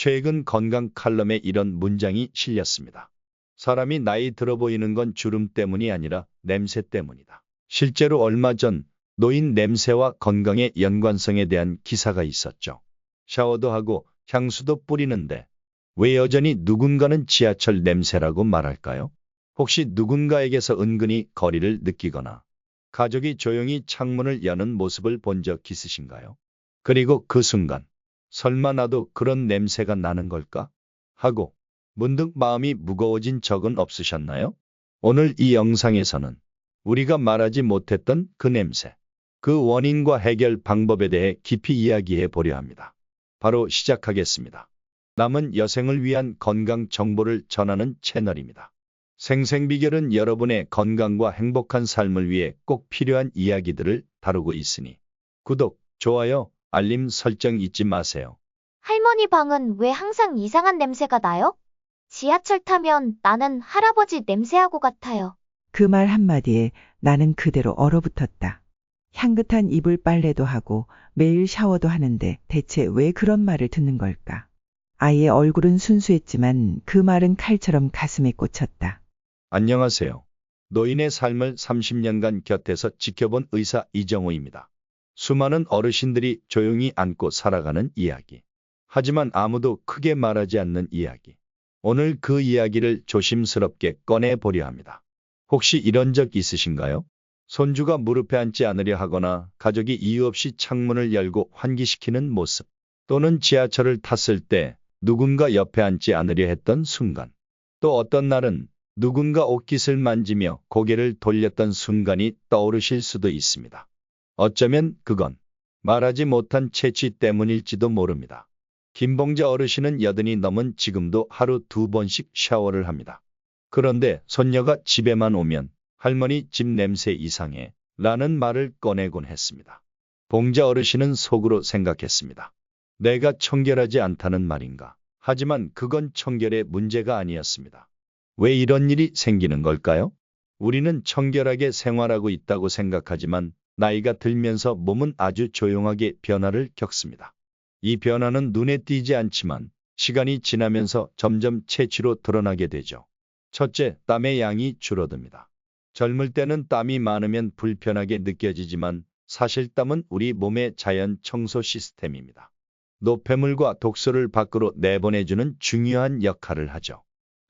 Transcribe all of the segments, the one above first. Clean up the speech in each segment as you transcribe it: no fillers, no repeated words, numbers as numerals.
최근 건강 칼럼에 이런 문장이 실렸습니다. 사람이 나이 들어 보이는 건 주름 때문이 아니라 냄새 때문이다. 실제로 얼마 전 노인 냄새와 건강의 연관성에 대한 기사가 있었죠. 샤워도 하고 향수도 뿌리는데 왜 여전히 누군가는 지하철 냄새라고 말할까요? 혹시 누군가에게서 은근히 거리를 느끼거나 가족이 조용히 창문을 여는 모습을 본 적 있으신가요? 그리고 그 순간 설마 나도 그런 냄새가 나는 걸까? 하고 문득 마음이 무거워진 적은 없으셨나요? 오늘 이 영상에서는 우리가 말하지 못했던 그 냄새, 그 원인과 해결 방법에 대해 깊이 이야기해 보려 합니다. 바로 시작하겠습니다. 남은 여생을 위한 건강 정보를 전하는 채널입니다. 생생비결은 여러분의 건강과 행복한 삶을 위해 꼭 필요한 이야기들을 다루고 있으니 구독, 좋아요, 알림 설정 잊지 마세요. 할머니 방은 왜 항상 이상한 냄새가 나요? 지하철 타면 나는 할아버지 냄새하고 같아요. 그 말 한마디에 나는 그대로 얼어붙었다. 향긋한 이불 빨래도 하고 매일 샤워도 하는데 대체 왜 그런 말을 듣는 걸까? 아이의 얼굴은 순수했지만 그 말은 칼처럼 가슴에 꽂혔다. 안녕하세요. 노인의 삶을 30년간 곁에서 지켜본 의사 이정호입니다. 수많은 어르신들이 조용히 안고 살아가는 이야기. 하지만 아무도 크게 말하지 않는 이야기. 오늘 그 이야기를 조심스럽게 꺼내보려 합니다. 혹시 이런 적 있으신가요? 손주가 무릎에 앉지 않으려 하거나 가족이 이유 없이 창문을 열고 환기시키는 모습. 또는 지하철을 탔을 때 누군가 옆에 앉지 않으려 했던 순간. 또 어떤 날은 누군가 옷깃을 만지며 고개를 돌렸던 순간이 떠오르실 수도 있습니다. 어쩌면 그건 말하지 못한 채취 때문일지도 모릅니다. 김봉자 어르신은 80이 넘은 지금도 하루 2번씩 샤워를 합니다. 그런데 손녀가 집에만 오면 할머니 집 냄새 이상해 라는 말을 꺼내곤 했습니다. 봉자 어르신은 속으로 생각했습니다. 내가 청결하지 않다는 말인가? 하지만 그건 청결의 문제가 아니었습니다. 왜 이런 일이 생기는 걸까요? 우리는 청결하게 생활하고 있다고 생각하지만 나이가 들면서 몸은 아주 조용하게 변화를 겪습니다. 이 변화는 눈에 띄지 않지만 시간이 지나면서 점점 체취로 드러나게 되죠. 첫째, 땀의 양이 줄어듭니다. 젊을 때는 땀이 많으면 불편하게 느껴지지만 사실 땀은 우리 몸의 자연 청소 시스템입니다. 노폐물과 독소를 밖으로 내보내주는 중요한 역할을 하죠.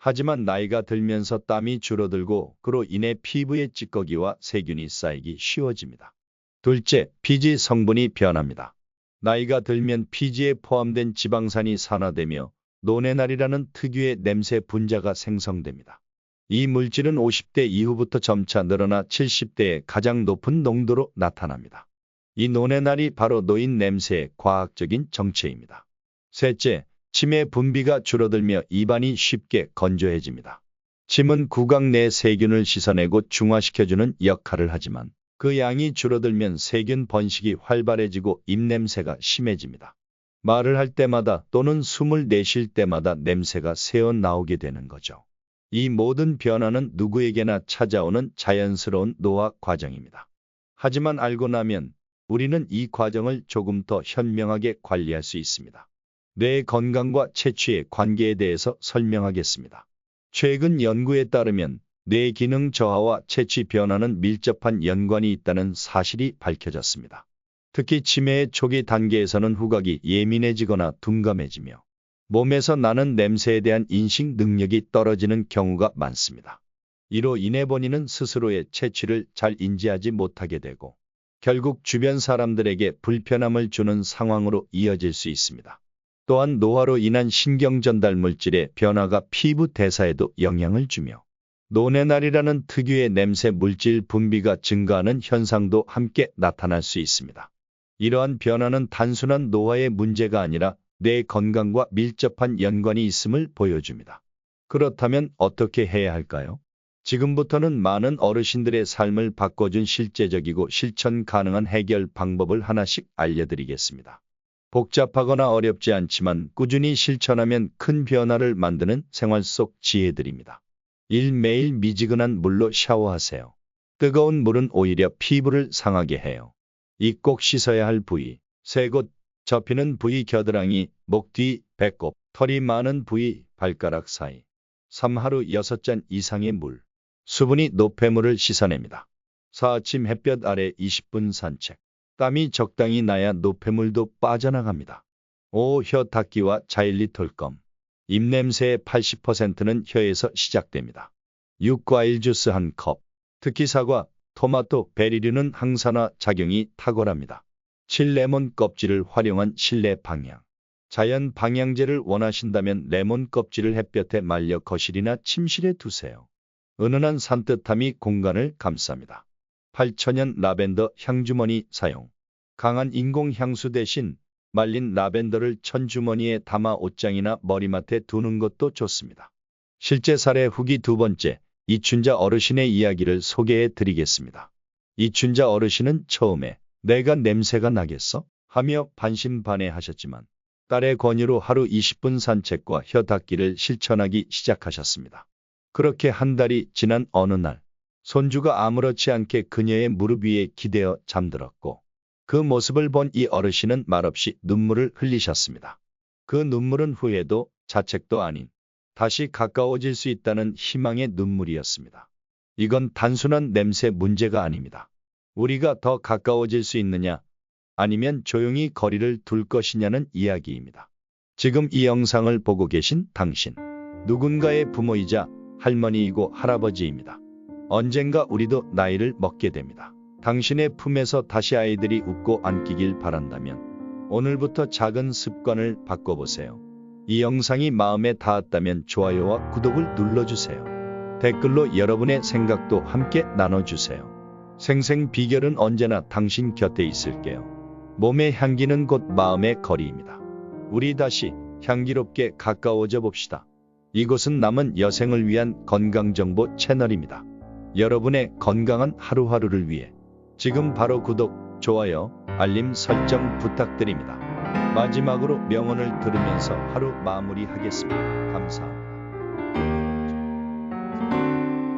하지만 나이가 들면서 땀이 줄어들고 그로 인해 피부에 찌꺼기와 세균이 쌓이기 쉬워집니다. 둘째, 피지 성분이 변합니다. 나이가 들면 피지에 포함된 지방산이 산화되며 노네날이라는 특유의 냄새 분자가 생성됩니다. 이 물질은 50대 이후부터 점차 늘어나 70대에 가장 높은 농도로 나타납니다. 이 노네날이 바로 노인 냄새의 과학적인 정체입니다. 셋째, 침의 분비가 줄어들며 입안이 쉽게 건조해집니다. 침은 구강 내 세균을 씻어내고 중화시켜주는 역할을 하지만 그 양이 줄어들면 세균 번식이 활발해지고 입냄새가 심해집니다. 말을 할 때마다 또는 숨을 내쉴 때마다 냄새가 새어나오게 되는 거죠. 이 모든 변화는 누구에게나 찾아오는 자연스러운 노화 과정입니다. 하지만 알고 나면 우리는 이 과정을 조금 더 현명하게 관리할 수 있습니다. 뇌 건강과 채취의 관계에 대해서 설명하겠습니다. 최근 연구에 따르면 뇌 기능 저하와 채취 변화는 밀접한 연관이 있다는 사실이 밝혀졌습니다. 특히 치매의 초기 단계에서는 후각이 예민해지거나 둔감해지며 몸에서 나는 냄새에 대한 인식 능력이 떨어지는 경우가 많습니다. 이로 인해 본인은 스스로의 채취를 잘 인지하지 못하게 되고 결국 주변 사람들에게 불편함을 주는 상황으로 이어질 수 있습니다. 또한 노화로 인한 신경 전달 물질의 변화가 피부 대사에도 영향을 주며 노네날이라는 특유의 냄새 물질 분비가 증가하는 현상도 함께 나타날 수 있습니다. 이러한 변화는 단순한 노화의 문제가 아니라 뇌 건강과 밀접한 연관이 있음을 보여줍니다. 그렇다면 어떻게 해야 할까요? 지금부터는 많은 어르신들의 삶을 바꿔준 실제적이고 실천 가능한 해결 방법을 하나씩 알려드리겠습니다. 복잡하거나 어렵지 않지만 꾸준히 실천하면 큰 변화를 만드는 생활 속 지혜들입니다. 1. 매일 미지근한 물로 샤워하세요. 뜨거운 물은 오히려 피부를 상하게 해요. 2. 꼭 씻어야 할 부위. 세 곳, 접히는 부위 겨드랑이, 목 뒤, 배꼽, 털이 많은 부위, 발가락 사이. 3하루 6잔 이상의 물. 수분이 노폐물을 씻어냅니다. 4. 아침 햇볕 아래 20분 산책. 땀이 적당히 나야 노폐물도 빠져나갑니다. 5. 혀 닦기와 자일리 톨검. 입냄새의 80%는 혀에서 시작됩니다. 6. 과일 주스 1컵. 특히 사과, 토마토, 베리류는 항산화 작용이 탁월합니다. 7. 레몬 껍질을 활용한 실내 방향. 자연 방향제를 원하신다면 레몬 껍질을 햇볕에 말려 거실이나 침실에 두세요. 은은한 산뜻함이 공간을 감쌉니다. 8. 천연 라벤더 향주머니 사용. 강한 인공 향수 대신 말린 라벤더를 천주머니에 담아 옷장이나 머리맡에 두는 것도 좋습니다. 실제 사례 후기. 2번째, 이춘자 어르신의 이야기를 소개해 드리겠습니다. 이춘자 어르신은 처음에 내가 냄새가 나겠어? 하며 반신반의하셨지만 딸의 권유로 하루 20분 산책과 혀 닦기를 실천하기 시작하셨습니다. 그렇게 한 달이 지난 어느 날, 손주가 아무렇지 않게 그녀의 무릎 위에 기대어 잠들었고 그 모습을 본 이 어르신은 말없이 눈물을 흘리셨습니다. 그 눈물은 후회도 자책도 아닌 다시 가까워질 수 있다는 희망의 눈물이었습니다. 이건 단순한 냄새 문제가 아닙니다. 우리가 더 가까워질 수 있느냐, 아니면 조용히 거리를 둘 것이냐는 이야기입니다. 지금 이 영상을 보고 계신 당신, 누군가의 부모이자 할머니이고 할아버지입니다. 언젠가 우리도 나이를 먹게 됩니다. 당신의 품에서 다시 아이들이 웃고 안기길 바란다면 오늘부터 작은 습관을 바꿔보세요. 이 영상이 마음에 닿았다면 좋아요와 구독을 눌러주세요. 댓글로 여러분의 생각도 함께 나눠주세요. 생생 비결은 언제나 당신 곁에 있을게요. 몸의 향기는 곧 마음의 거리입니다. 우리 다시 향기롭게 가까워져 봅시다. 이곳은 남은 여생을 위한 건강정보 채널입니다. 여러분의 건강한 하루하루를 위해 지금 바로 구독, 좋아요, 알림 설정 부탁드립니다. 마지막으로 명언을 들으면서 하루 마무리하겠습니다. 감사합니다.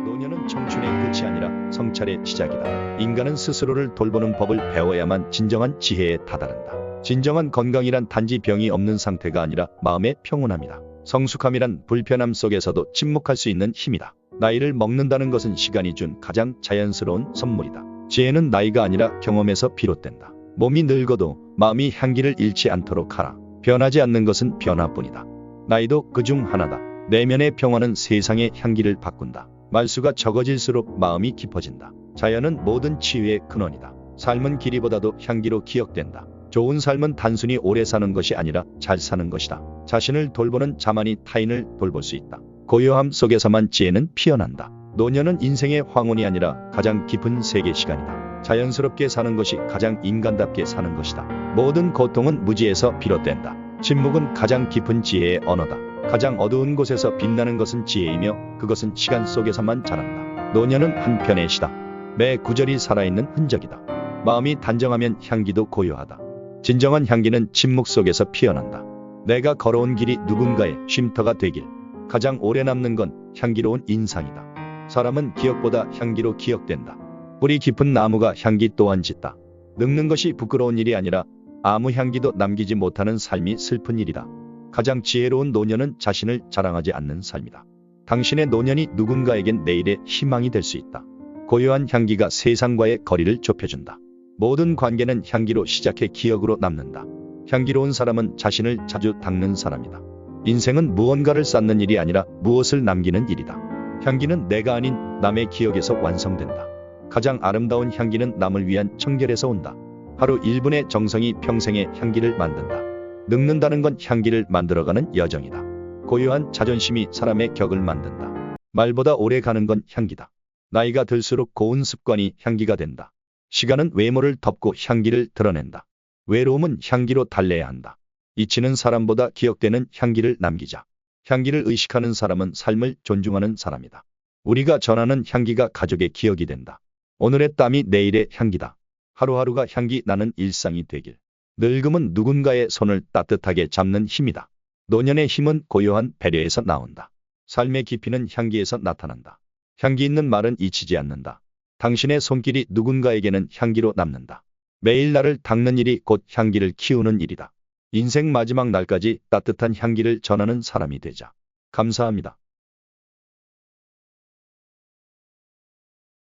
노년은 청춘의 끝이 아니라 성찰의 시작이다. 인간은 스스로를 돌보는 법을 배워야만 진정한 지혜에 다다른다. 진정한 건강이란 단지 병이 없는 상태가 아니라 마음의 평온함이다. 성숙함이란 불편함 속에서도 침묵할 수 있는 힘이다. 나이를 먹는다는 것은 시간이 준 가장 자연스러운 선물이다. 지혜는 나이가 아니라 경험에서 비롯된다. 몸이 늙어도 마음이 향기를 잃지 않도록 하라. 변하지 않는 것은 변화뿐이다. 나이도 그중 하나다. 내면의 평화는 세상의 향기를 바꾼다. 말수가 적어질수록 마음이 깊어진다. 자연은 모든 치유의 근원이다. 삶은 길이보다도 향기로 기억된다. 좋은 삶은 단순히 오래 사는 것이 아니라 잘 사는 것이다. 자신을 돌보는 자만이 타인을 돌볼 수 있다. 고요함 속에서만 지혜는 피어난다. 노년은 인생의 황혼이 아니라 가장 깊은 세계 시간이다. 자연스럽게 사는 것이 가장 인간답게 사는 것이다. 모든 고통은 무지에서 비롯된다. 침묵은 가장 깊은 지혜의 언어다. 가장 어두운 곳에서 빛나는 것은 지혜이며 그것은 시간 속에서만 자란다. 노년은 한편의 시다. 매 구절이 살아있는 흔적이다. 마음이 단정하면 향기도 고요하다. 진정한 향기는 침묵 속에서 피어난다. 내가 걸어온 길이 누군가의 쉼터가 되길. 가장 오래 남는 건 향기로운 인상이다. 사람은 기억보다 향기로 기억된다. 뿌리 깊은 나무가 향기 또한 짓다. 늙는 것이 부끄러운 일이 아니라 아무 향기도 남기지 못하는 삶이 슬픈 일이다. 가장 지혜로운 노년은 자신을 자랑하지 않는 삶이다. 당신의 노년이 누군가에겐 내일의 희망이 될 수 있다. 고요한 향기가 세상과의 거리를 좁혀준다. 모든 관계는 향기로 시작해 기억으로 남는다. 향기로운 사람은 자신을 자주 닦는 사람이다. 인생은 무언가를 쌓는 일이 아니라 무엇을 남기는 일이다. 향기는 내가 아닌 남의 기억에서 완성된다. 가장 아름다운 향기는 남을 위한 청결에서 온다. 하루 1분의 정성이 평생의 향기를 만든다. 늙는다는 건 향기를 만들어가는 여정이다. 고요한 자존심이 사람의 격을 만든다. 말보다 오래 가는 건 향기다. 나이가 들수록 고운 습관이 향기가 된다. 시간은 외모를 덮고 향기를 드러낸다. 외로움은 향기로 달래야 한다. 잊히는 사람보다 기억되는 향기를 남기자. 향기를 의식하는 사람은 삶을 존중하는 사람이다. 우리가 전하는 향기가 가족의 기억이 된다. 오늘의 땀이 내일의 향기다. 하루하루가 향기 나는 일상이 되길. 늙음은 누군가의 손을 따뜻하게 잡는 힘이다. 노년의 힘은 고요한 배려에서 나온다. 삶의 깊이는 향기에서 나타난다. 향기 있는 말은 잊히지 않는다. 당신의 손길이 누군가에게는 향기로 남는다. 매일 나를 닦는 일이 곧 향기를 키우는 일이다. 인생 마지막 날까지 따뜻한 향기를 전하는 사람이 되자. 감사합니다.